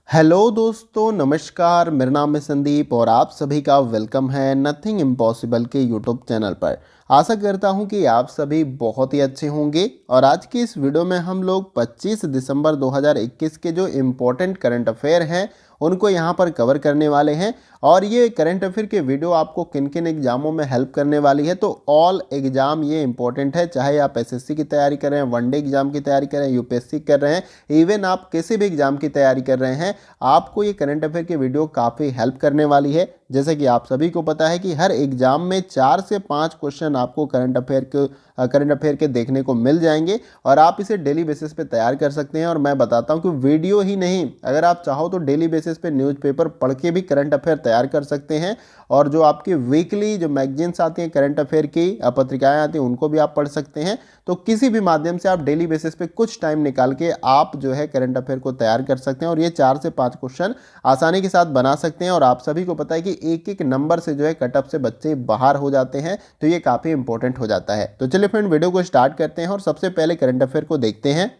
Hello दोस्तों, नमस्कार। मेरा नाम है संदीप और आप सभी का वेलकम है नथिंग इम्पॉसिबल के यूट्यूब चैनल पर। आशा करता हूं कि आप सभी बहुत ही अच्छे होंगे। और आज की इस वीडियो में हम लोग 25 दिसंबर 2021 के जो इम्पोर्टेंट करंट अफेयर हैं उनको यहां पर कवर करने वाले हैं। और ये करंट अफेयर के वीडियो आपको किन किन एग्जामों में हेल्प करने वाली है, तो ऑल एग्जाम ये इंपॉर्टेंट है। चाहे आप एसएससी की तैयारी कर रहे हैं, वनडे एग्जाम की तैयारी कर रहे हैं, यूपीएससी कर रहे हैं, इवन आप किसी भी एग्जाम की तैयारी कर रहे हैं, आपको ये करंट अफेयर की वीडियो काफ़ी हेल्प करने वाली है। जैसे कि आप सभी को पता है कि हर एग्जाम में 4 से 5 क्वेश्चन आपको करंट अफेयर के देखने को मिल जाएंगे और आप इसे डेली बेसिस पे तैयार कर सकते हैं। और मैं बताता हूं कि वीडियो ही नहीं, अगर आप चाहो तो डेली बेसिस पे न्यूज़पेपर पढ़ के भी करंट अफेयर तैयार कर सकते हैं। और जो आपकी वीकली जो मैगजीन्स आती हैं करंट अफेयर की, पत्रिकाएं आती हैं, उनको भी आप पढ़ सकते हैं। तो किसी भी माध्यम से आप डेली बेसिस पे कुछ टाइम निकाल के आप जो है करंट अफेयर को तैयार कर सकते हैं और ये 4 से 5 क्वेश्चन आसानी के साथ बना सकते हैं। और आप सभी को पता है कि एक एक नंबर से जो है कट ऑफ से बच्चे बाहर हो जाते हैं, तो ये काफ़ी इंपॉर्टेंट हो जाता है। तो चलिए फ्रेंड, वीडियो को स्टार्ट करते हैं और सबसे पहले करंट अफेयर को देखते हैं।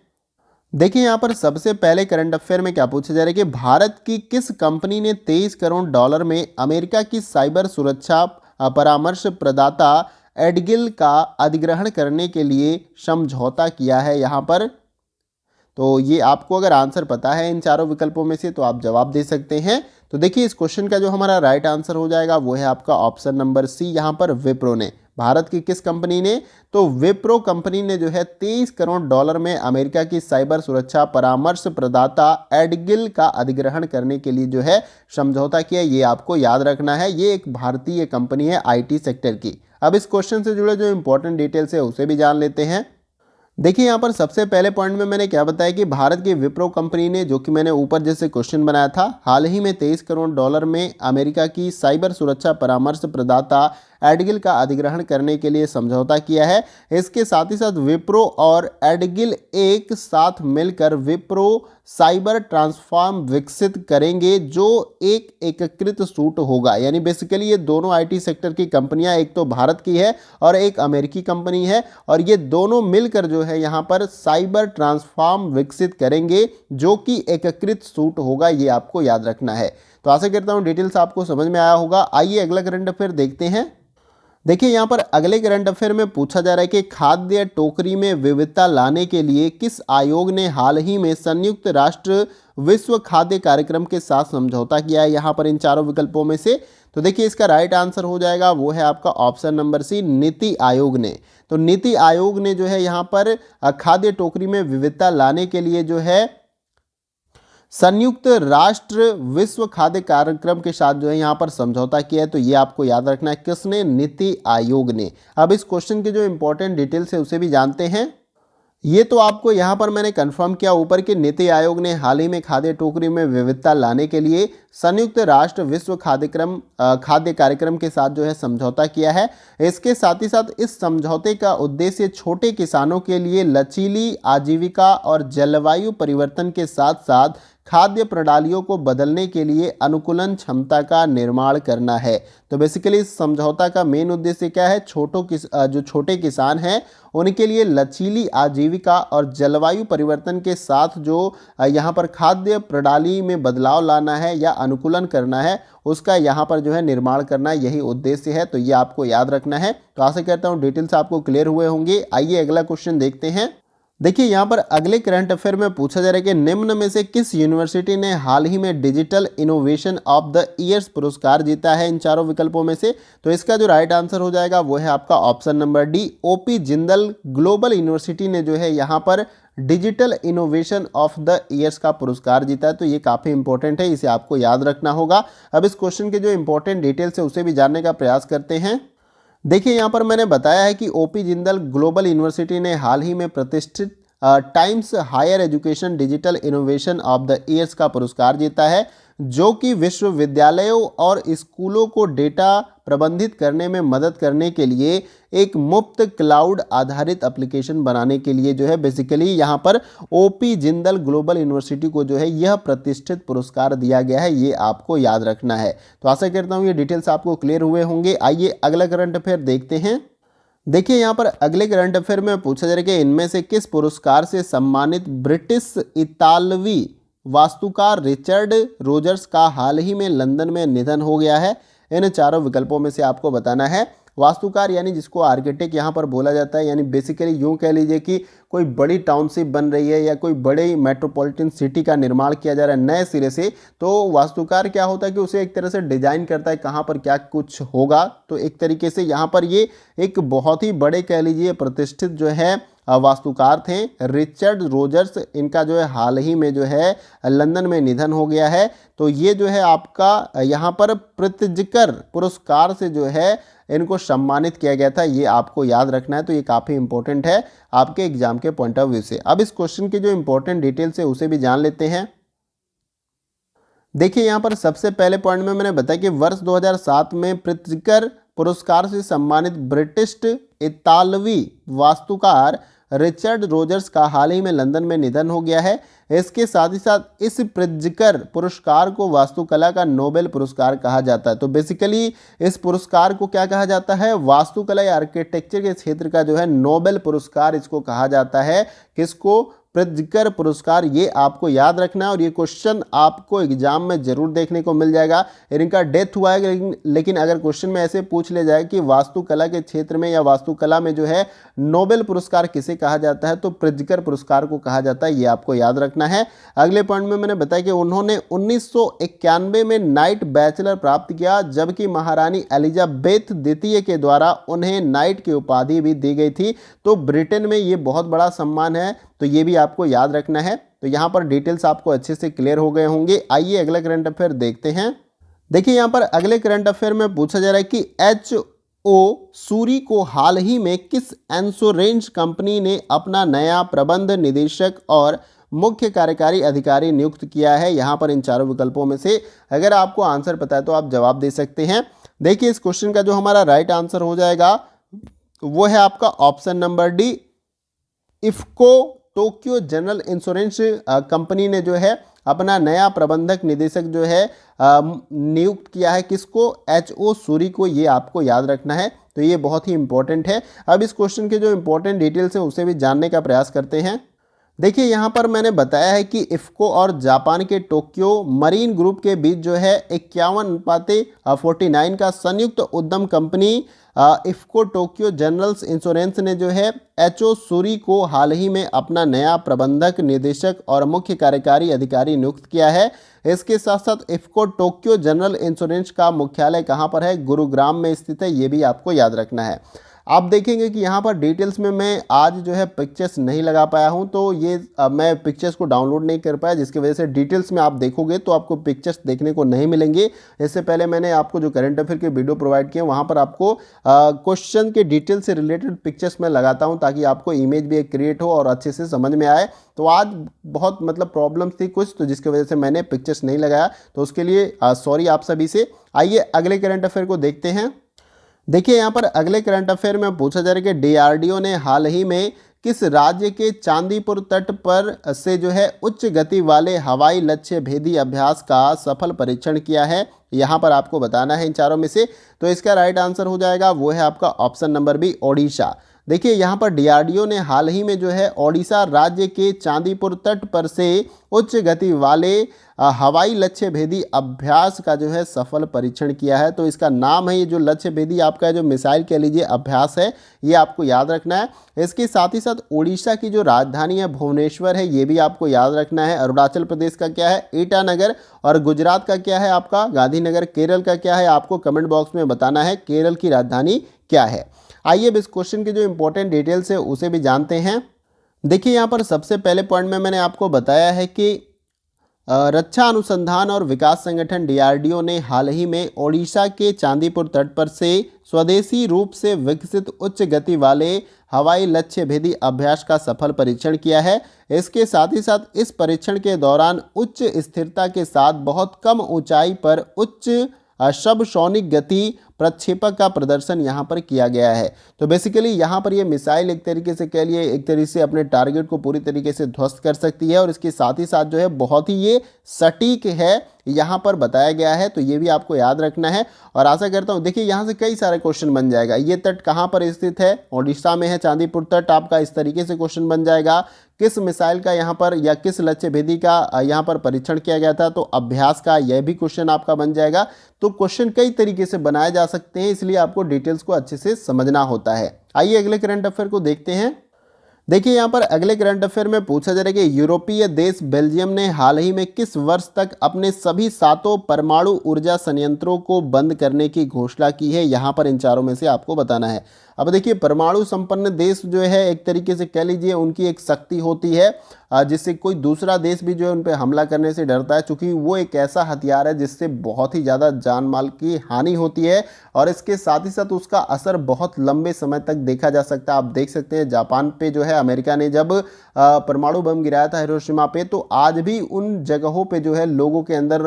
देखिए यहाँ पर सबसे पहले करंट अफेयर में क्या पूछा जा रहा है कि भारत की किस कंपनी ने 23 करोड़ डॉलर में अमेरिका की साइबर सुरक्षा परामर्श प्रदाता एडगिल का अधिग्रहण करने के लिए समझौता किया है। यहाँ पर तो ये आपको अगर आंसर पता है इन चारों विकल्पों में से तो आप जवाब दे सकते हैं। तो देखिए इस क्वेश्चन का जो हमारा राइट आंसर हो जाएगा वो है आपका ऑप्शन नंबर सी। यहाँ पर विप्रो ने, भारत की किस कंपनी ने, तो विप्रो कंपनी ने जो है 23 करोड़ डॉलर में अमेरिका की साइबर सुरक्षा परामर्श प्रदाता एडगिल का अधिग्रहण करने के लिए जो है समझौता किया। ये आपको याद रखना है, ये एक भारतीय कंपनी है आईटी सेक्टर की। अब इस क्वेश्चन से जुड़े जो इंपॉर्टेंट डिटेल्स है उसे भी जान लेते हैं। देखिए यहाँ पर सबसे पहले पॉइंट में मैंने क्या बताया कि भारत की विप्रो कंपनी ने, जो कि मैंने ऊपर जैसे क्वेश्चन बनाया था, हाल ही में 23 करोड़ डॉलर में अमेरिका की साइबर सुरक्षा परामर्श प्रदाता एडगिल का अधिग्रहण करने के लिए समझौता किया है। इसके साथ ही साथ विप्रो और एडगिल एक साथ मिलकर विप्रो साइबर ट्रांसफॉर्म विकसित करेंगे, जो एक एकीकृत सूट होगा। यानी बेसिकली ये दोनों आईटी सेक्टर की कंपनियां, एक तो भारत की है और एक अमेरिकी कंपनी है, और ये दोनों मिलकर जो है यहाँ पर साइबर ट्रांसफॉर्म विकसित करेंगे, जो कि एकीकृत सूट होगा। ये आपको याद रखना है। तो आशा करता हूँ डिटेल्स आपको समझ में आया होगा। आइए अगला करंट अफेयर देखते हैं। देखिए यहाँ पर अगले करंट अफेयर में पूछा जा रहा है कि खाद्य टोकरी में विविधता लाने के लिए किस आयोग ने हाल ही में संयुक्त राष्ट्र विश्व खाद्य कार्यक्रम के साथ समझौता किया है। यहाँ पर इन चारों विकल्पों में से तो देखिए इसका राइट आंसर हो जाएगा वो है आपका ऑप्शन नंबर सी, नीति आयोग ने। तो नीति आयोग ने जो है यहाँ पर खाद्य टोकरी में विविधता लाने के लिए जो है संयुक्त राष्ट्र विश्व खाद्य कार्यक्रम के साथ जो है यहाँ पर समझौता किया है। तो ये आपको याद रखना है, किसने, नीति आयोग ने। अब इस क्वेश्चन के जो इंपॉर्टेंट डिटेल्स है उसे भी जानते हैं। ये तो आपको यहाँ पर मैंने कंफर्म किया ऊपर कि नीति आयोग ने हाल ही में खाद्य टोकरी में विविधता लाने के लिए संयुक्त राष्ट्र विश्व खाद्य कार्यक्रम के साथ जो है समझौता किया है। इसके साथ ही साथ इस समझौते का उद्देश्य छोटे किसानों के लिए लचीली आजीविका और जलवायु परिवर्तन के साथ साथ खाद्य प्रणालियों को बदलने के लिए अनुकूलन क्षमता का निर्माण करना है। तो बेसिकली इस समझौता का मेन उद्देश्य क्या है, जो छोटे किसान हैं उनके लिए लचीली आजीविका और जलवायु परिवर्तन के साथ जो यहाँ पर खाद्य प्रणाली में बदलाव लाना है या अनुकूलन करना है, उसका यहाँ पर जो है निर्माण करना, यही उद्देश्य है। तो ये आपको याद रखना है। तो आशा करता हूँ डिटेल्स आपको क्लियर हुए होंगे। आइए अगला क्वेश्चन देखते हैं। देखिए यहाँ पर अगले करंट अफेयर में पूछा जा रहा है कि निम्न में से किस यूनिवर्सिटी ने हाल ही में digital innovation of the years पुरस्कार जीता है इन चारों विकल्पों में से। तो इसका जो राइट आंसर हो जाएगा वो है आपका option number D, OP Jindal global university ने जो है यहाँ पर digital innovation of the years का पुरस्कार जीता है। तो ये काफ़ी इंपॉर्टेंट है, इसे आपको याद रखना होगा। अब इस क्वेश्चन के जो इंपॉर्टेंट डिटेल्स है उसे भी जानने का प्रयास करते हैं। देखिए यहाँ पर मैंने बताया है कि ओपी जिंदल ग्लोबल यूनिवर्सिटी ने हाल ही में प्रतिष्ठित Times Higher Education digital innovation of the years का पुरस्कार जीता है, जो कि विश्वविद्यालयों और स्कूलों को डेटा प्रबंधित करने में मदद करने के लिए एक मुफ्त क्लाउड आधारित एप्लीकेशन बनाने के लिए जो है बेसिकली यहाँ पर ओपी जिंदल ग्लोबल यूनिवर्सिटी को जो है यह प्रतिष्ठित पुरस्कार दिया गया है। ये आपको याद रखना है। तो आशा करता हूँ ये डिटेल्स आपको क्लियर हुए होंगे। आइए अगला करंट अफेयर देखते हैं। देखिए यहाँ पर अगले करंट अफेयर में पूछा जा रहा है कि इनमें से किस पुरस्कार से सम्मानित ब्रिटिश इतालवी वास्तुकार रिचर्ड रोजर्स का हाल ही में लंदन में निधन हो गया है? इन चारों विकल्पों में से आपको बताना है। वास्तुकार यानी जिसको आर्किटेक्ट यहाँ पर बोला जाता है, यानी बेसिकली यूँ कह लीजिए कि कोई बड़ी टाउनशिप बन रही है या कोई बड़े मेट्रोपॉलिटन सिटी का निर्माण किया जा रहा है नए सिरे से, तो वास्तुकार क्या होता है कि उसे एक तरह से डिजाइन करता है कहाँ पर क्या कुछ होगा। तो एक तरीके से यहाँ पर ये एक बहुत ही बड़े कह लीजिए प्रतिष्ठित जो है वास्तुकार थे रिचर्ड रोजर्स। इनका जो है हाल ही में जो है लंदन में निधन हो गया है। तो ये जो है आपका यहाँ पर प्रित्जकर पुरस्कार से जो है इनको सम्मानित किया गया था, ये आपको याद रखना है। तो ये काफ़ी इंपॉर्टेंट है आपके एग्जाम के पॉइंट ऑफ व्यू से। अब इस क्वेश्चन की जो इंपॉर्टेंट डिटेल्स है उसे भी जान लेते हैं। देखिए यहाँ पर सबसे पहले पॉइंट में मैंने बताया कि वर्ष 2007 में प्रित्जकर पुरस्कार से सम्मानित ब्रिटिश इतालवी वास्तुकार रिचर्ड रोजर्स का हाल ही में लंदन में निधन हो गया है। इसके साथ ही साथ इस प्रित्जकर पुरस्कार को वास्तुकला का नोबेल पुरस्कार कहा जाता है। तो बेसिकली इस पुरस्कार को क्या कहा जाता है? वास्तुकला या आर्किटेक्चर के क्षेत्र का जो है नोबेल पुरस्कार इसको कहा जाता है। किसको? प्रित्जकर पुरस्कार। ये आपको याद रखना है और ये क्वेश्चन आपको एग्जाम में जरूर देखने को मिल जाएगा। इनका डेथ हुआ है, लेकिन अगर क्वेश्चन में ऐसे पूछ ले जाए कि वास्तुकला के क्षेत्र में या वास्तुकला में जो है नोबेल पुरस्कार किसे कहा जाता है, तो प्रित्जकर पुरस्कार को कहा जाता है। ये आपको याद रखना है। अगले पॉइंट में मैंने बताया कि उन्होंने 1991 में नाइट बैचलर प्राप्त किया, जबकि महारानी एलिजाबेथ द्वितीय के द्वारा उन्हें नाइट की उपाधि भी दी गई थी। तो ब्रिटेन में ये बहुत बड़ा सम्मान है, तो ये भी आपको याद रखना है। तो यहाँ पर डिटेल्स आपको अच्छे से क्लियर हो गए होंगे। आइए अगला करंट अफेयर देखते हैं। देखिए यहाँ पर अगले करंट अफेयर में पूछा जा रहा है कि एच.ओ. सूरी को हाल ही में किस इंश्योरेंस कंपनी ने अपना नया प्रबंध निदेशक और मुख्य कार्यकारी अधिकारी नियुक्त किया है? यहाँ पर इन चारों विकल्पों में से अगर आपको आंसर पता है तो आप जवाब दे सकते हैं। देखिए इस क्वेश्चन का जो हमारा राइट आंसर हो जाएगा वो है आपका option number D, IFFCO Tokyo general insurance company ने जो है अपना नया प्रबंधक निदेशक जो है नियुक्त किया है। किसको? एच.ओ. सूरी को। ये आपको याद रखना है। तो ये बहुत ही इंपॉर्टेंट है। अब इस क्वेश्चन के जो इंपॉर्टेंट डिटेल्स है उसे भी जानने का प्रयास करते हैं। देखिए यहाँ पर मैंने बताया है कि इफ्को और जापान के टोक्यो मरीन ग्रुप के बीच जो है 51:49 का संयुक्त उद्यम company IFFCO Tokyo generals insurance ने जो है एच.ओ. सूरी को हाल ही में अपना नया प्रबंधक निदेशक और मुख्य कार्यकारी अधिकारी नियुक्त किया है। इसके साथ साथ इफ्को टोक्यो जनरल इंश्योरेंस का मुख्यालय कहाँ पर है? गुरुग्राम में स्थित है। ये भी आपको याद रखना है। आप देखेंगे कि यहाँ पर डिटेल्स में मैं आज जो है पिक्चर्स नहीं लगा पाया हूँ, तो ये मैं पिक्चर्स को डाउनलोड नहीं कर पाया, जिसकी वजह से डिटेल्स में आप देखोगे तो आपको पिक्चर्स देखने को नहीं मिलेंगे। इससे पहले मैंने आपको जो करंट अफेयर के वीडियो प्रोवाइड किए वहाँ पर आपको क्वेश्चन के डिटेल से रिलेटेड पिक्चर्स में लगाता हूँ, ताकि आपको इमेज भी एक क्रिएट हो और अच्छे से समझ में आए। तो आज बहुत मतलब प्रॉब्लम्स थी कुछ, तो जिसकी वजह से मैंने पिक्चर्स नहीं लगाया, तो उसके लिए सॉरी आप सभी से। आइए अगले करंट अफेयर को देखते हैं। देखिए यहाँ पर अगले करंट अफेयर में पूछा जा रहा है कि डीआरडीओ ने हाल ही में किस राज्य के चांदीपुर तट पर से जो है उच्च गति वाले हवाई लक्ष्य भेदी अभ्यास का सफल परीक्षण किया है? यहाँ पर आपको बताना है इन चारों में से। तो इसका राइट आंसर हो जाएगा वो है आपका ऑप्शन नंबर बी, ओडिशा। देखिए यहाँ पर डीआरडीओ ने हाल ही में जो है ओडिशा राज्य के चांदीपुर तट पर से उच्च गति वाले हवाई लक्ष्य भेदी अभ्यास का जो है सफल परीक्षण किया है। तो इसका नाम है, ये जो लक्ष्य भेदी आपका जो मिसाइल कह लीजिए अभ्यास है, ये आपको याद रखना है। इसके साथ ही साथ उड़ीसा की जो राजधानी है भुवनेश्वर है, ये भी आपको याद रखना है। अरुणाचल प्रदेश का क्या है? ईटानगर। और गुजरात का क्या है आपका? गांधीनगर। केरल का क्या है? आपको कमेंट बॉक्स में बताना है केरल की राजधानी क्या है। आइए अब इस क्वेश्चन के जो इंपॉर्टेंट डिटेल्स है उसे भी जानते हैं। देखिए यहाँ पर सबसे पहले पॉइंट में मैंने आपको बताया है कि रक्षा अनुसंधान और विकास संगठन डीआरडीओ ने हाल ही में ओडिशा के चांदीपुर तट पर से स्वदेशी रूप से विकसित उच्च गति वाले हवाई लक्ष्य भेदी अभ्यास का सफल परीक्षण किया है। इसके साथ ही साथ इस परीक्षण के दौरान उच्च स्थिरता के साथ बहुत कम ऊंचाई पर उच्च सबसोनिक गति प्रक्षेपक का प्रदर्शन यहाँ पर किया गया है। तो बेसिकली यहाँ पर ये मिसाइल एक तरीके से कह लिए एक तरीके से अपने टारगेट को पूरी तरीके से ध्वस्त कर सकती है, और इसके साथ ही साथ जो है बहुत ही ये सटीक है यहाँ पर बताया गया है, तो ये भी आपको याद रखना है। और आशा करता हूँ, देखिए यहाँ से कई सारे क्वेश्चन बन जाएगा। ये तट कहाँ पर स्थित है? ओडिशा में है, चांदीपुर तट आपका इस तरीके से क्वेश्चन बन जाएगा। किस मिसाइल का यहाँ पर या किस लक्ष्य भेदी का यहाँ पर परीक्षण किया गया था? तो अभ्यास का यह भी क्वेश्चन आपका बन जाएगा। तो क्वेश्चन कई तरीके से बनाए जा सकते हैं, इसलिए आपको डिटेल्स को अच्छे से समझना होता है। आइए अगले करंट अफेयर को देखते हैं। देखिए यहाँ पर अगले करंट अफेयर में पूछा जा रहा है कि यूरोपीय देश बेल्जियम ने हाल ही में किस वर्ष तक अपने सभी 7 परमाणु ऊर्जा संयंत्रों को बंद करने की घोषणा की है? यहाँ पर इन चारों में से आपको बताना है। अब देखिए, परमाणु संपन्न देश जो है एक तरीके से कह लीजिए उनकी एक शक्ति होती है, जिससे कोई दूसरा देश भी जो है उन पर हमला करने से डरता है, क्योंकि वो एक ऐसा हथियार है जिससे बहुत ही ज़्यादा जान माल की हानि होती है और इसके साथ ही साथ उसका असर बहुत लंबे समय तक देखा जा सकता है। आप देख सकते हैं जापान पे जो है अमेरिका ने जब परमाणु बम गिराया था हिरोशिमा पे, तो आज भी उन जगहों पे जो है लोगों के अंदर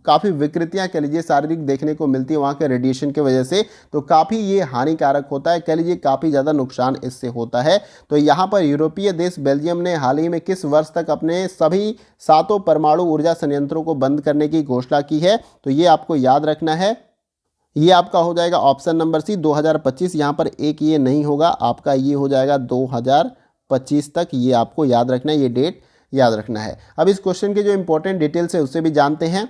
काफ़ी विकृतियाँ कह लीजिए शारीरिक देखने को मिलती है वहाँ के रेडिएशन की वजह से। तो काफ़ी ये हानिकारक होता है, कह लीजिए काफ़ी ज़्यादा नुकसान इससे होता है। तो यहाँ पर यूरोपीय देश बेल्जियम ने हाल ही में किस वर्ष तक अपने सभी 7 परमाणु ऊर्जा संयंत्रों को बंद करने की घोषणा की है? तो ये आपको याद रखना है। ये आपका हो जाएगा ऑप्शन नंबर सी 2025। यहाँ पर एक ये नहीं होगा, आपका ये हो जाएगा 2025 तक। ये आपको याद रखना है, ये डेट याद रखना है। अब इस क्वेश्चन के जो इंपॉर्टेंट डिटेल्स है उससे भी जानते हैं।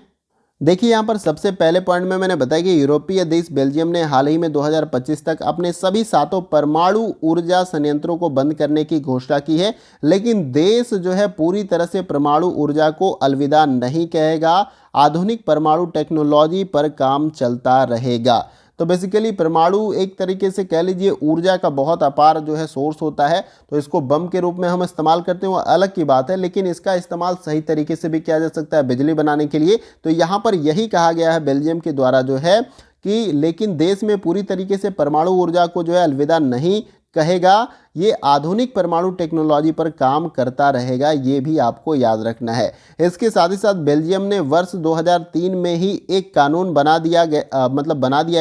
देखिए यहाँ पर सबसे पहले पॉइंट में मैंने बताया कि यूरोपीय देश बेल्जियम ने हाल ही में 2025 तक अपने सभी 7 परमाणु ऊर्जा संयंत्रों को बंद करने की घोषणा की है, लेकिन देश जो है पूरी तरह से परमाणु ऊर्जा को अलविदा नहीं कहेगा। आधुनिक परमाणु टेक्नोलॉजी पर काम चलता रहेगा। तो बेसिकली परमाणु एक तरीके से कह लीजिए ऊर्जा का बहुत अपार जो है सोर्स होता है, तो इसको बम के रूप में हम इस्तेमाल करते हैं वो अलग की बात है, लेकिन इसका इस्तेमाल सही तरीके से भी किया जा सकता है बिजली बनाने के लिए। तो यहाँ पर यही कहा गया है बेल्जियम के द्वारा जो है कि लेकिन देश में पूरी तरीके से परमाणु ऊर्जा को जो है अलविदा नहीं कहेगा, ये आधुनिक परमाणु टेक्नोलॉजी पर काम करता रहेगा। ये भी आपको याद रखना है। इसके साथ ही साथ बेल्जियम ने वर्ष 2003 में ही एक कानून बना दिया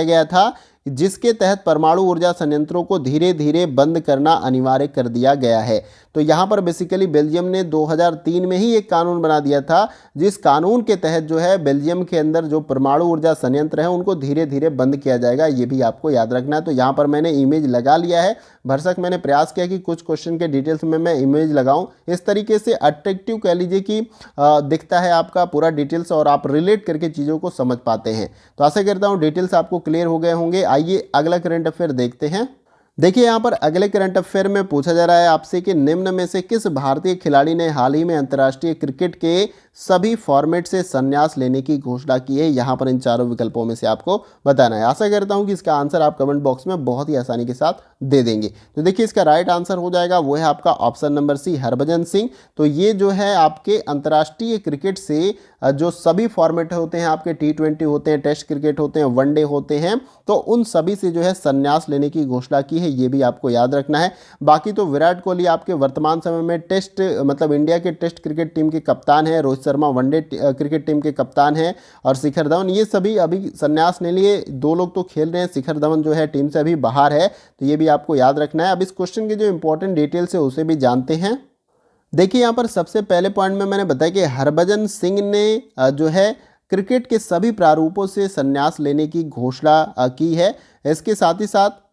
गया था, जिसके तहत परमाणु ऊर्जा संयंत्रों को धीरे धीरे बंद करना अनिवार्य कर दिया गया है। तो यहाँ पर बेसिकली बेल्जियम ने 2003 में ही एक कानून बना दिया था, जिस कानून के तहत जो है बेल्जियम के अंदर जो परमाणु ऊर्जा संयंत्र हैं उनको धीरे धीरे बंद किया जाएगा। ये भी आपको याद रखना है। तो यहाँ पर मैंने इमेज लगा लिया है, भरसक मैंने प्रयास किया कि कुछ क्वेश्चन के डिटेल्स में मैं इमेज लगाऊं, इस तरीके से अट्रैक्टिव कह लीजिए कि दिखता है आपका पूरा डिटेल्स और आप रिलेट करके चीज़ों को समझ पाते हैं। तो आशा करता हूँ डिटेल्स आपको क्लियर हो गए होंगे। आइए अगला करंट अफेयर देखते हैं। देखिए यहाँ पर अगले करंट अफेयर में पूछा जा रहा है आपसे कि निम्न में से किस भारतीय खिलाड़ी ने हाल ही में अंतर्राष्ट्रीय क्रिकेट के सभी फॉर्मेट से संन्यास लेने की घोषणा की है? यहाँ पर इन चारों विकल्पों में से आपको बताना है। आशा करता हूँ कि इसका आंसर आप कमेंट बॉक्स में बहुत ही आसानी के साथ दे देंगे। तो देखिए इसका राइट आंसर हो जाएगा वो है आपका option number C, Harbhajan Singh. तो ये जो है आपके अंतर्राष्ट्रीय क्रिकेट से जो सभी फॉर्मेट होते हैं आपके T20 होते हैं, टेस्ट क्रिकेट होते हैं, वनडे होते हैं, तो उन सभी से जो है संन्यास लेने की घोषणा की है। ये भी आपको याद रखना है। बाकी तो विराट कोहली आपके वर्तमान समय में टेस्ट इंडिया के टेस्ट क्रिकेट टीम के कप्तान है, Rohit Sharma one day cricket team के कप्तान हैं और शिखर धवन, ये सभी अभी संन्यास ले लिए। 2 लोग तो खेल रहे हैं, शिखर धवन जो है टीम से अभी बाहर है। तो ये भी आपको याद रखना है। अब इस क्वेश्चन के जो इंपॉर्टेंट डिटेल्स है उसे भी जानते हैं। देखिए यहाँ पर सबसे पहले पॉइंट में मैंने बताया कि हरभजन सिंह ने जो है क्रिकेट के सभी प्रारूपों से संन्यास लेने की घोषणा की है। इसके साथ ही साथ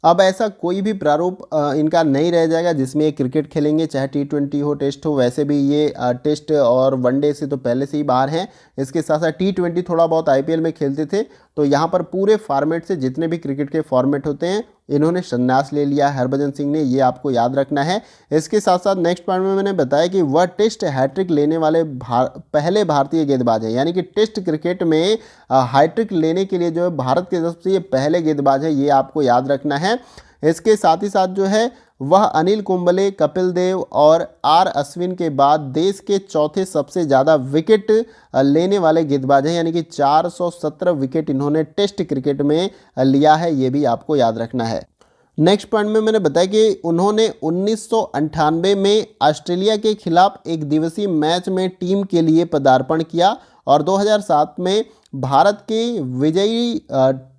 अब ऐसा कोई भी प्रारूप इनका नहीं रह जाएगा जिसमें ये क्रिकेट खेलेंगे, चाहे T20 हो, टेस्ट हो। वैसे भी ये टेस्ट और वनडे से तो पहले से ही बाहर हैं। इसके साथ साथ T20 थोड़ा बहुत IPL में खेलते थे। तो यहाँ पर पूरे फॉर्मेट से जितने भी क्रिकेट के फॉर्मेट होते हैं इन्होंने संन्यास ले लिया हरभजन सिंह ने, ये आपको याद रखना है। इसके साथ साथ नेक्स्ट पॉइंट में मैंने बताया कि वह टेस्ट हैट्रिक लेने वाले पहले भारतीय गेंदबाज है, यानी कि टेस्ट क्रिकेट में हैट्रिक लेने के लिए जो है भारत के तरफ से ये पहले गेंदबाज है, ये आपको याद रखना है। इसके साथ ही साथ जो है वह अनिल कुंबले, कपिल देव और अश्विन के बाद देश के चौथे सबसे ज़्यादा विकेट लेने वाले गेंदबाज हैं, यानी कि 417 विकेट इन्होंने टेस्ट क्रिकेट में लिया है। ये भी आपको याद रखना है। नेक्स्ट पॉइंट में मैंने बताया कि उन्होंने 1998 में ऑस्ट्रेलिया के खिलाफ एक दिवसीय मैच में टीम के लिए पदार्पण किया और 2007 में भारत के विजयी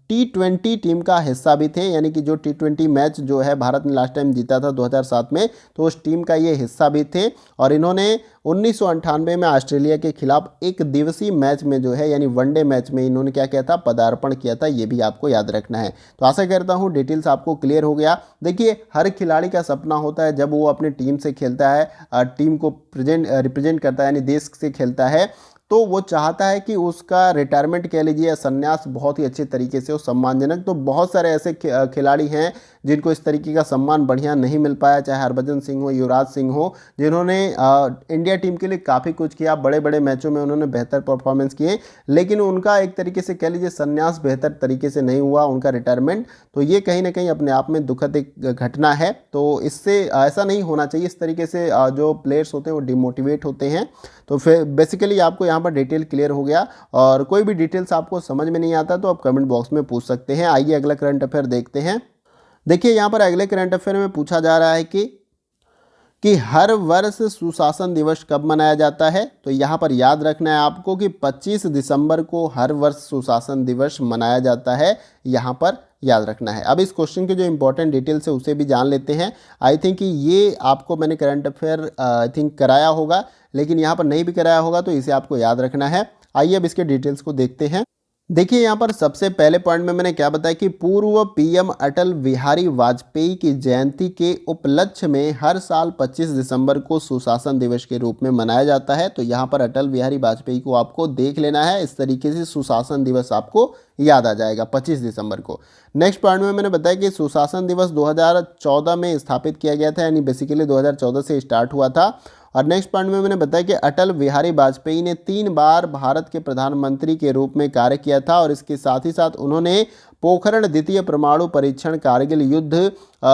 T20 टीम का हिस्सा भी थे, यानी कि जो T20 मैच जो है भारत ने लास्ट टाइम जीता था 2007 में, तो उस टीम का ये हिस्सा भी थे। और इन्होंने 1998 में ऑस्ट्रेलिया के खिलाफ एक दिवसीय मैच में जो है यानी वनडे मैच में इन्होंने क्या किया था, पदार्पण किया था। ये भी आपको याद रखना है। तो आशा करता हूँ डिटेल्स आपको क्लियर हो गया। देखिए, हर खिलाड़ी का सपना होता है जब वो अपनी टीम से खेलता है, टीम को रिप्रेजेंट करता है यानी देश से खेलता है, तो वो चाहता है कि उसका रिटायरमेंट कह लीजिए या संन्यास बहुत ही अच्छे तरीके से हो, सम्मानजनक। तो बहुत सारे ऐसे खिलाड़ी हैं जिनको इस तरीके का सम्मान बढ़िया नहीं मिल पाया, चाहे हरभजन सिंह हो, युवराज सिंह हो, जिन्होंने इंडिया टीम के लिए काफ़ी कुछ किया, बड़े बड़े मैचों में उन्होंने बेहतर परफॉर्मेंस किए, लेकिन उनका एक तरीके से कह लीजिए संन्यास बेहतर तरीके से नहीं हुआ, उनका रिटायरमेंट। तो ये कहीं ना कहीं अपने आप में दुखद एक घटना है। तो इससे ऐसा नहीं होना चाहिए। इस तरीके से जो प्लेयर्स होते हैं वो डिमोटिवेट होते हैं। तो फिर बेसिकली आपको यहाँ पर डिटेल क्लियर हो गया। और कोई भी डिटेल्स आपको समझ में नहीं आता तो आप कमेंट बॉक्स में पूछ सकते हैं। आइए अगला करंट अफेयर देखते हैं। देखिए, यहाँ पर अगले करंट अफेयर में पूछा जा रहा है कि हर वर्ष सुशासन दिवस कब मनाया जाता है। तो यहाँ पर याद रखना है आपको कि 25 दिसंबर को हर वर्ष सुशासन दिवस मनाया जाता है। यहाँ पर याद रखना है। अब इस क्वेश्चन के जो इंपॉर्टेंट डिटेल्स है उसे भी जान लेते हैं। आई थिंक कि ये आपको मैंने करंट अफेयर आई थिंक कराया होगा, लेकिन यहाँ पर नहीं भी कराया होगा तो इसे आपको याद रखना है। आइए अब इसके डिटेल्स को देखते हैं। देखिए, यहाँ पर सबसे पहले पॉइंट में मैंने क्या बताया कि पूर्व पीएम अटल बिहारी वाजपेयी की जयंती के उपलक्ष्य में हर साल 25 दिसंबर को सुशासन दिवस के रूप में मनाया जाता है। तो यहाँ पर अटल बिहारी वाजपेयी को आपको देख लेना है, इस तरीके से सुशासन दिवस आपको याद आ जाएगा 25 दिसंबर को। नेक्स्ट पॉइंट में मैंने बताया कि सुशासन दिवस 2014 में स्थापित किया गया था, यानी बेसिकली 2014 से स्टार्ट हुआ था। और नेक्स्ट पॉइंट में मैंने बताया कि अटल बिहारी वाजपेयी ने 3 बार भारत के प्रधानमंत्री के रूप में कार्य किया था, और इसके साथ ही साथ उन्होंने पोखरण द्वितीय परमाणु परीक्षण कारगिल युद्ध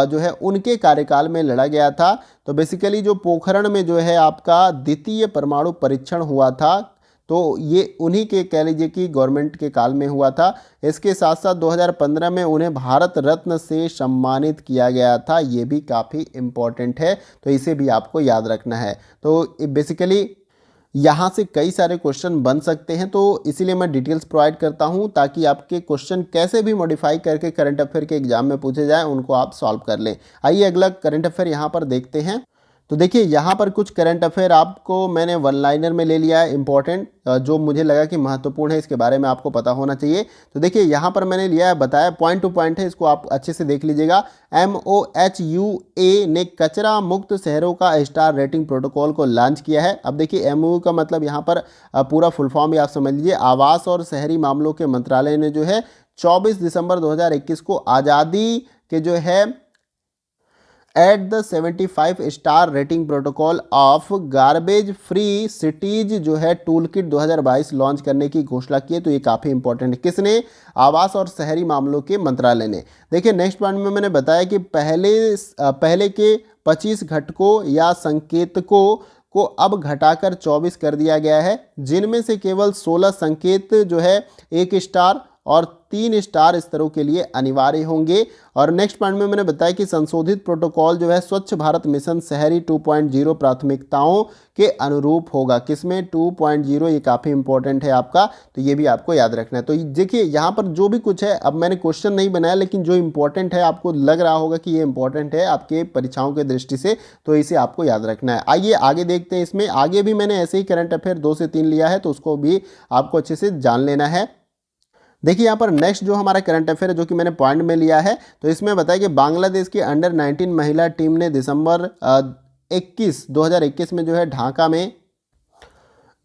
जो है उनके कार्यकाल में लड़ा गया था। तो बेसिकली जो पोखरण में जो है आपका द्वितीय परमाणु परीक्षण हुआ था, तो ये उन्हीं के कह लीजिए कि गवर्नमेंट के काल में हुआ था। इसके साथ साथ 2015 में उन्हें भारत रत्न से सम्मानित किया गया था। ये भी काफ़ी इम्पोर्टेंट है, तो इसे भी आपको याद रखना है। तो बेसिकली यहाँ से कई सारे क्वेश्चन बन सकते हैं, तो इसीलिए मैं डिटेल्स प्रोवाइड करता हूँ ताकि आपके क्वेश्चन कैसे भी मॉडिफाई करके करंट अफेयर के एग्जाम में पूछे जाए उनको आप सॉल्व कर लें। आइए अगला करंट अफेयर यहाँ पर देखते हैं। तो देखिए, यहाँ पर कुछ करंट अफेयर आपको मैंने वन लाइनर में ले लिया है, इंपॉर्टेंट, जो मुझे लगा कि महत्वपूर्ण है, इसके बारे में आपको पता होना चाहिए। तो देखिए, यहाँ पर मैंने लिया है, बताया, पॉइंट टू पॉइंट है, इसको आप अच्छे से देख लीजिएगा। MOHUA ने कचरा मुक्त शहरों का स्टार रेटिंग प्रोटोकॉल को लॉन्च किया है। अब देखिए, MOU का मतलब यहाँ पर पूरा फुल फॉर्म भी आप समझ लीजिए। आवास और शहरी मामलों के मंत्रालय ने जो है 24 दिसंबर 2021 को आज़ादी के जो है at the 75 star rating protocol of garbage free cities जो है टूल किट 2022 लॉन्च करने की घोषणा की है। तो ये काफ़ी इंपॉर्टेंट है। किसने? आवास और शहरी मामलों के मंत्रालय ने। देखिए, नेक्स्ट पॉइंट में मैंने बताया कि पहले के 25 घटकों या संकेतकों को अब घटाकर 24 कर दिया गया है, जिनमें से केवल 16 संकेत जो है 1 स्टार और 3 स्टार स्तरों के लिए अनिवार्य होंगे। और नेक्स्ट पॉइंट में मैंने बताया कि संशोधित प्रोटोकॉल जो है स्वच्छ भारत मिशन शहरी 2.0 प्राथमिकताओं के अनुरूप होगा। किसमें? 2.0। ये काफ़ी इंपॉर्टेंट है आपका, तो ये भी आपको याद रखना है। तो देखिए, यहाँ पर जो भी कुछ है, अब मैंने क्वेश्चन नहीं बनाया, लेकिन जो इंपॉर्टेंट है आपको लग रहा होगा कि ये इंपॉर्टेंट है आपके परीक्षाओं के दृष्टि से, तो इसे आपको याद रखना है। आइए आगे देखते हैं। इसमें आगे भी मैंने ऐसे ही करंट अफेयर 2 से 3 लिया है, तो उसको भी आपको अच्छे से जान लेना है। देखिए, यहाँ पर नेक्स्ट जो हमारा करंट अफेयर है, जो कि मैंने पॉइंट में लिया है, तो इसमें बताया कि बांग्लादेश की अंडर 19 महिला टीम ने दिसंबर 2021 में जो है ढाका में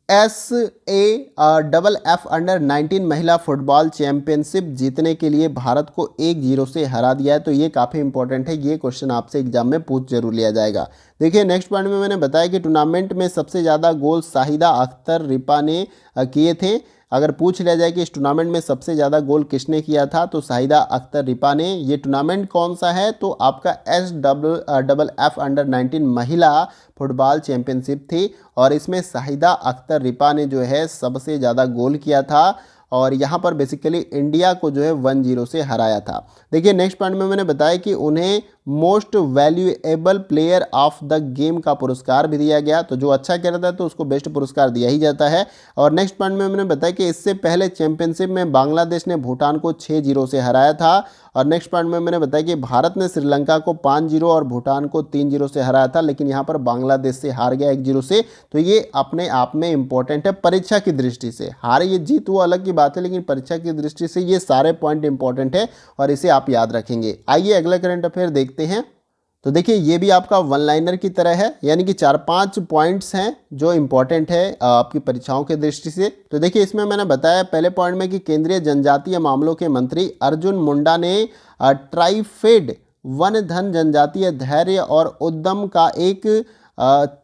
SAFF अंडर 19 महिला फुटबॉल चैंपियनशिप जीतने के लिए भारत को 1-0 से हरा दिया है। तो ये काफ़ी इंपॉर्टेंट है, ये क्वेश्चन आपसे एग्जाम में पूछ जरूर लिया जाएगा। देखिए, नेक्स्ट पॉइंट में मैंने बताया कि टूर्नामेंट में सबसे ज़्यादा गोल शाहिदा अख्तर रिपा ने किए थे। अगर पूछ लिया जाए कि इस टूर्नामेंट में सबसे ज़्यादा गोल किसने किया था, तो शाहिदा अख्तर रिपा ने। ये टूर्नामेंट कौन सा है? तो आपका SAFF अंडर 19 महिला फुटबॉल चैंपियनशिप थी, और इसमें शाहिदा अख्तर रिपा ने जो है सबसे ज़्यादा गोल किया था, और यहाँ पर बेसिकली इंडिया को जो है 1-0 से हराया था। देखिए, नेक्स्ट पॉइंट में मैंने बताया कि उन्हें most valuable player of the game का पुरस्कार भी दिया गया। तो जो अच्छा करता है तो उसको बेस्ट पुरस्कार दिया ही जाता है। और नेक्स्ट पॉइंट में मैंने बताया कि इससे पहले चैंपियनशिप में बांग्लादेश ने भूटान को 6-0 से हराया था। और नेक्स्ट पॉइंट में मैंने बताया कि भारत ने श्रीलंका को 5-0 और भूटान को 3-0 से हराया था, लेकिन यहाँ पर बांग्लादेश से हार गया 1-0 से। तो ये अपने आप में इंपॉर्टेंट है परीक्षा की दृष्टि से। हार ये जीत वो अलग की बात है, लेकिन परीक्षा की दृष्टि से ये सारे पॉइंट इंपॉर्टेंट है और इसे आप याद रखेंगे। आइए अगला करंट अफेयर देखते हैं। तो देखिए ये भी आपका वन लाइनर की तरह है, यानी कि 4-5 पॉइंट्स हैं जो इंपॉर्टेंट है आपकी परीक्षाओं के दृष्टि से। तो देखिए इसमें मैंने बताया पहले पॉइंट में कि केंद्रीय जनजातीय मामलों के मंत्री अर्जुन मुंडा ने ट्राइफेड वन धन जनजातीय धैर्य और उद्यम का एक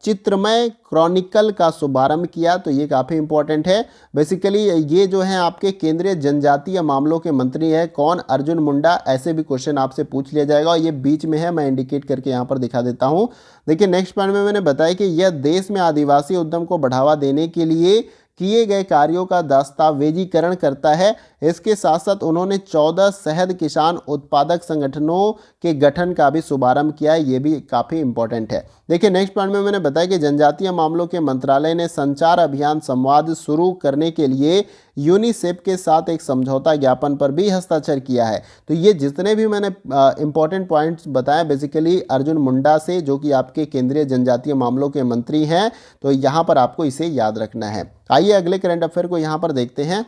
चित्रमय क्रॉनिकल का शुभारंभ किया। तो ये काफ़ी इंपॉर्टेंट है। बेसिकली ये जो है आपके केंद्रीय जनजातीय मामलों के मंत्री हैं कौन, अर्जुन मुंडा। ऐसे भी क्वेश्चन आपसे पूछ लिया जाएगा और ये बीच में है, मैं इंडिकेट करके यहाँ पर दिखा देता हूँ। देखिए नेक्स्ट पॉइंट में मैंने बताया कि यह देश में आदिवासी उद्यम को बढ़ावा देने के लिए किए गए कार्यों का दस्तावेजीकरण करता है। इसके साथ साथ उन्होंने 14 शहद किसान उत्पादक संगठनों के गठन का भी शुभारंभ किया है, ये भी काफ़ी इंपॉर्टेंट है। देखिए नेक्स्ट पॉइंट में मैंने बताया कि जनजातीय मामलों के मंत्रालय ने संचार अभियान संवाद शुरू करने के लिए यूनिसेफ के साथ एक समझौता ज्ञापन पर भी हस्ताक्षर किया है। तो ये जितने भी मैंने इंपॉर्टेंट पॉइंट्स बताए बेसिकली अर्जुन मुंडा से, जो कि आपके केंद्रीय जनजातीय मामलों के मंत्री हैं, तो यहाँ पर आपको इसे याद रखना है। आइए अगले करंट अफेयर को यहाँ पर देखते हैं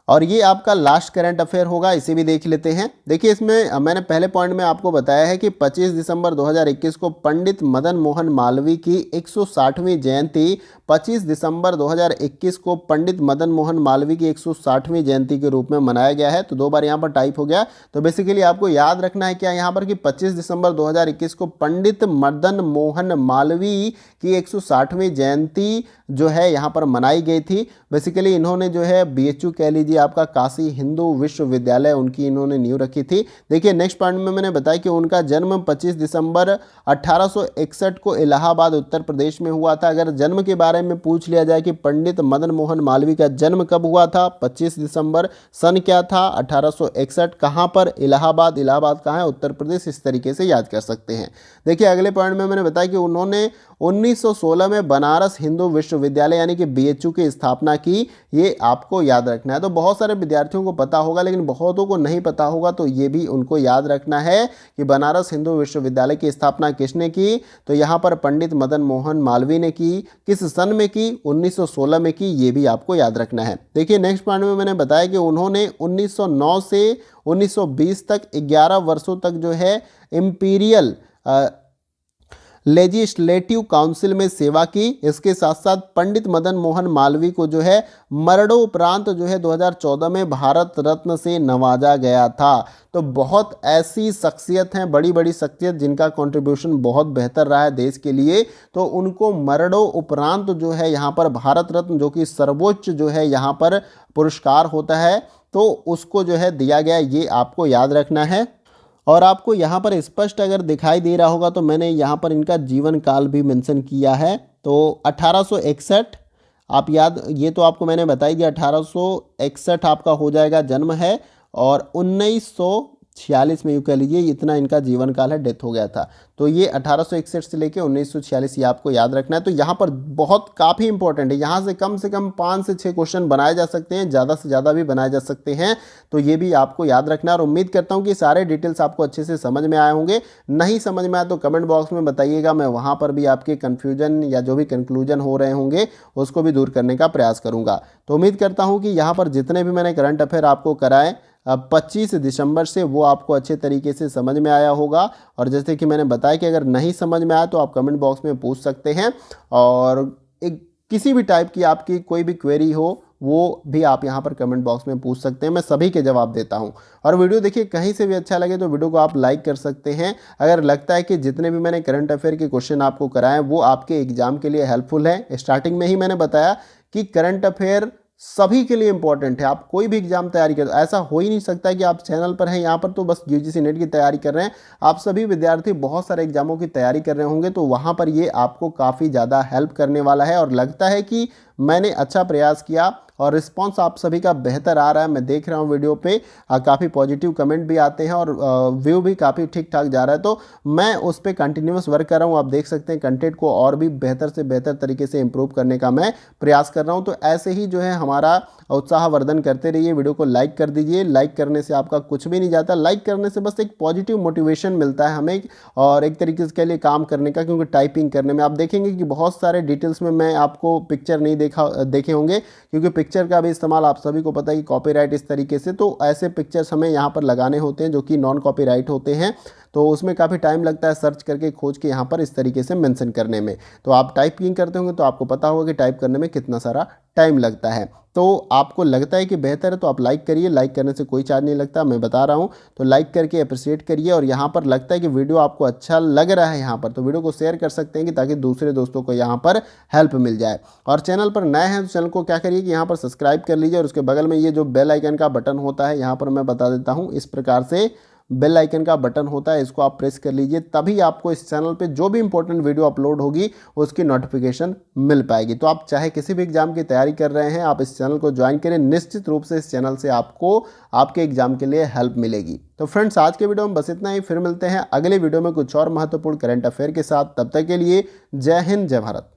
और ये आपका लास्ट करंट अफेयर होगा, इसे भी देख लेते हैं। देखिए इसमें मैंने पहले पॉइंट में आपको बताया है कि 25 दिसंबर 2021 को पंडित मदन मोहन मालवीय की 160वीं जयंती 25 दिसंबर 2021 को पंडित मदन मोहन मालवीय की 160वीं जयंती के रूप में मनाया गया है। तो 2 बार यहाँ पर टाइप हो गया। तो बेसिकली आपको याद रखना है क्या यहाँ पर कि 25 दिसंबर 2021 को पंडित मदन मोहन मालवीय की 160वीं जयंती जो है यहाँ पर मनाई गई थी। बेसिकली इन्होंने जो है BHU कह लीजिए आपका काशी हिंदू विश्वविद्यालय, उनकी इन्होंने नींव रखी थी। देखिए नेक्स्ट पॉइंट में मैंने बताया कि उनका जन्म 25 दिसंबर 1861 को इलाहाबाद उत्तर प्रदेश में हुआ था। अगर जन्म के बारे में पूछ लिया जाए कि पंडित मदन मोहन मालवीय का जन्म कब हुआ था, 25 दिसंबर, सन क्या था 1861, कहाँ पर, इलाहाबाद। इलाहाबाद कहाँ है, उत्तर प्रदेश। इस तरीके से याद कर सकते हैं। देखिए अगले पॉइंट में मैंने बताया कि उन्होंने 1916 में बनारस हिंदू विश्वविद्यालय यानी कि BHU की स्थापना की। ये आपको याद रखना है। तो बहुत सारे विद्यार्थियों को पता होगा लेकिन बहुतों को नहीं पता होगा, तो ये भी उनको याद रखना है कि बनारस हिंदू विश्वविद्यालय की स्थापना किसने की। तो यहाँ पर पंडित मदन मोहन मालवीय ने की। किस सन में की, 1916 में की, ये भी आपको याद रखना है। देखिए नेक्स्ट पॉइंट में मैंने बताया कि उन्होंने 1909 से 1920 तक 11 वर्षों तक जो है इंपीरियल लेजिस्लेटिव काउंसिल में सेवा की। इसके साथ साथ पंडित मदन मोहन मालवीय को जो है मरणोपरांत जो है 2014 में भारत रत्न से नवाजा गया था। तो बहुत ऐसी शख्सियत हैं, बड़ी बड़ी शख्सियत जिनका कंट्रीब्यूशन बहुत बेहतर रहा है देश के लिए, तो उनको मरणोपरांत जो है यहाँ पर भारत रत्न, जो कि सर्वोच्च जो है यहाँ पर पुरस्कार होता है, तो उसको जो है दिया गया। ये आपको याद रखना है। और आपको यहाँ पर स्पष्ट अगर दिखाई दे रहा होगा तो मैंने यहाँ पर इनका जीवन काल भी मेंशन किया है। तो 1861 आप याद, ये तो आपको मैंने बताई दिया, 1861 आपका हो जाएगा जन्म है, और 1946 में यूँ कह लीजिए इतना इनका जीवन काल है, डेथ हो गया था। तो ये 1861 से लेके 1946 ये आपको याद रखना है। तो यहाँ पर बहुत काफ़ी इंपॉर्टेंट है, यहाँ से कम 5 से 6 क्वेश्चन बनाए जा सकते हैं, ज़्यादा से ज़्यादा भी बनाए जा सकते हैं। तो ये भी आपको याद रखना है और उम्मीद करता हूँ कि सारे डिटेल्स आपको अच्छे से समझ में आए होंगे। नहीं समझ में आए तो कमेंट बॉक्स में बताइएगा, मैं वहाँ पर भी आपके कन्फ्यूजन या जो भी कंक्लूजन हो रहे होंगे उसको भी दूर करने का प्रयास करूँगा। तो उम्मीद करता हूँ कि यहाँ पर जितने भी मैंने करंट अफेयर आपको कराए 25 दिसंबर से, वो आपको अच्छे तरीके से समझ में आया होगा। और जैसे कि मैंने बताया कि अगर नहीं समझ में आया तो आप कमेंट बॉक्स में पूछ सकते हैं, और किसी भी टाइप की आपकी कोई भी क्वेरी हो वो भी आप यहाँ पर कमेंट बॉक्स में पूछ सकते हैं, मैं सभी के जवाब देता हूँ। और वीडियो देखिए कहीं से भी अच्छा लगे तो वीडियो को आप लाइक कर सकते हैं। अगर लगता है कि जितने भी मैंने करंट अफेयर के क्वेश्चन आपको कराए वो आपके एग्जाम के लिए हेल्पफुल है, स्टार्टिंग में ही मैंने बताया कि करंट अफेयर सभी के लिए इंपॉर्टेंट है। आप कोई भी एग्जाम तैयारी कर, ऐसा हो ही नहीं सकता कि आप चैनल पर हैं यहाँ पर तो बस UGC नेट की तैयारी कर रहे हैं। आप सभी विद्यार्थी बहुत सारे एग्जामों की तैयारी कर रहे होंगे, तो वहाँ पर ये आपको काफ़ी ज़्यादा हेल्प करने वाला है। और लगता है कि मैंने अच्छा प्रयास किया और रिस्पांस आप सभी का बेहतर आ रहा है। मैं देख रहा हूँ वीडियो पे काफ़ी पॉजिटिव कमेंट भी आते हैं और व्यू भी काफ़ी ठीक ठाक जा रहा है, तो मैं उस पर कंटिन्यूस वर्क कर रहा हूँ। आप देख सकते हैं कंटेंट को और भी बेहतर से बेहतर तरीके से इंप्रूव करने का मैं प्रयास कर रहा हूँ। तो ऐसे ही जो है हमारा उत्साहवर्धन करते रहिए। वीडियो को लाइक कर दीजिए। लाइक करने से आपका कुछ भी नहीं जाता, लाइक करने से बस एक पॉजिटिव मोटिवेशन मिलता है हमें और एक तरीके से के लिए काम करने का, क्योंकि टाइपिंग करने में आप देखेंगे कि बहुत सारे डिटेल्स में मैं आपको पिक्चर नहीं देखे होंगे, क्योंकि पिक्चर का भी इस्तेमाल आप सभी को पता है कि कॉपीराइट इस तरीके से, तो ऐसे पिक्चर्स हमें यहाँ पर लगाने होते हैं जो कि नॉन कॉपीराइट होते हैं, तो उसमें काफ़ी टाइम लगता है सर्च करके खोज के यहाँ पर इस तरीके से मेंशन करने में। तो आप टाइपिंग करते होंगे तो आपको पता होगा कि टाइप करने में कितना सारा टाइम लगता है। तो आपको लगता है कि बेहतर है तो आप लाइक करिए, लाइक करने से कोई चार्ज नहीं लगता, मैं बता रहा हूँ। तो लाइक करके अप्रिशिएट करिए, और यहाँ पर लगता है कि वीडियो आपको अच्छा लग रहा है यहाँ पर, तो वीडियो को शेयर कर सकते हैं कि ताकि दूसरे दोस्तों को यहाँ पर हेल्प मिल जाए। और चैनल पर नए हैं तो चैनल को क्या करिए कि यहाँ पर सब्सक्राइब कर लीजिए, और उसके बगल में ये जो बेल आइकन का बटन होता है यहाँ पर मैं बता देता हूँ, इस प्रकार से बेल आइकन का बटन होता है, इसको आप प्रेस कर लीजिए, तभी आपको इस चैनल पे जो भी इंपॉर्टेंट वीडियो अपलोड होगी उसकी नोटिफिकेशन मिल पाएगी। तो आप चाहे किसी भी एग्जाम की तैयारी कर रहे हैं, आप इस चैनल को ज्वाइन करें, निश्चित रूप से इस चैनल से आपको आपके एग्जाम के लिए हेल्प मिलेगी। तो फ्रेंड्स, आज के वीडियो में बस इतना ही, फिर मिलते हैं अगले वीडियो में कुछ और महत्वपूर्ण करंट अफेयर के साथ। तब तक के लिए जय हिंद, जय भारत।